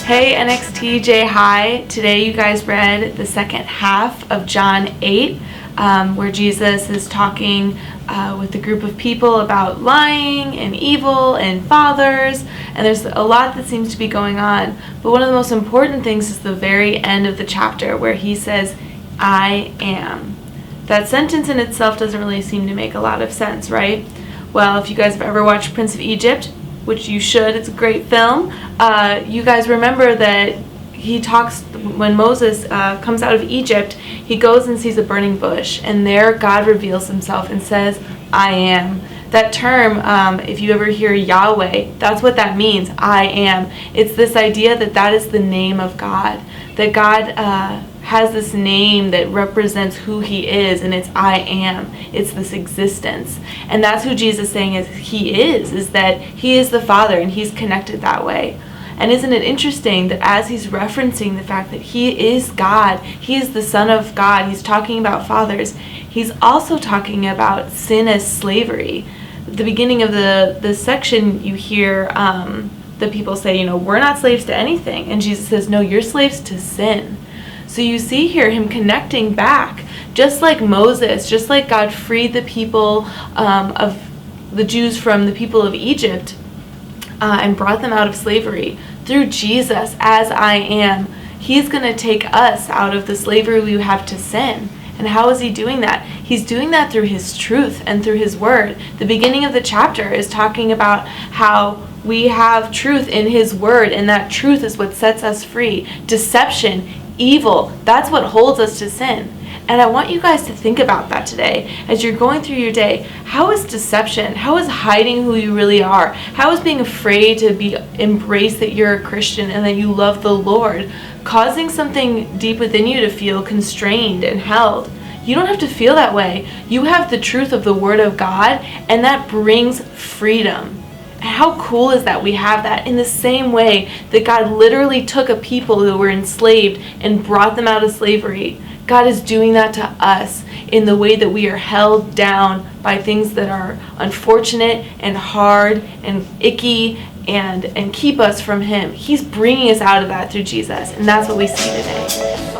Hey NXTJ, hi. Today you guys read the second half of John 8, where Jesus is talking with a group of people about lying and evil and fathers, and there's a lot that seems to be going on. But one of the most important things is the very end of the chapter where he says, I am. That sentence in itself doesn't really seem to make a lot of sense, right? Well, if you guys have ever watched Prince of Egypt, which you should, it's a great film, you guys remember that he talks, when Moses comes out of Egypt, he goes and sees a burning bush, and there God reveals himself and says, I am. That term, if you ever hear Yahweh, that's what that means, I am. It's this idea that that is the name of God, that God has this name that represents who he is, and it's I am. It's this existence. And that's who Jesus is saying is that he is the Father, and he's connected that way. And isn't it interesting that as he's referencing the fact that he is God, he is the Son of God, he's talking about fathers, he's also talking about sin as slavery. At the beginning of the section, you hear the people say, we're not slaves to anything. And Jesus says, no, you're slaves to sin. So you see here him connecting back, just like Moses, just like God freed the people of the Jews from the people of Egypt and brought them out of slavery. Through Jesus, as I am, he's going to take us out of the slavery we have to sin. And how is he doing that? He's doing that through his truth and through his word. The beginning of the chapter is talking about how we have truth in his word, and that truth is what sets us free. Deception, evil, that's what holds us to sin. And I want you guys to think about that today as you're going through your day. How is deception, how is hiding who you really are, how is being afraid to embrace that you're a Christian and that you love the Lord causing something deep within you to feel constrained and held? You don't have to feel that way. You have the truth of the Word of God, and that brings freedom. How cool is that we have that? In the same way that God literally took a people who were enslaved and brought them out of slavery, God is doing that to us in the way that we are held down by things that are unfortunate and hard and icky and keep us from him. He's bringing us out of that through Jesus, and that's what we see today.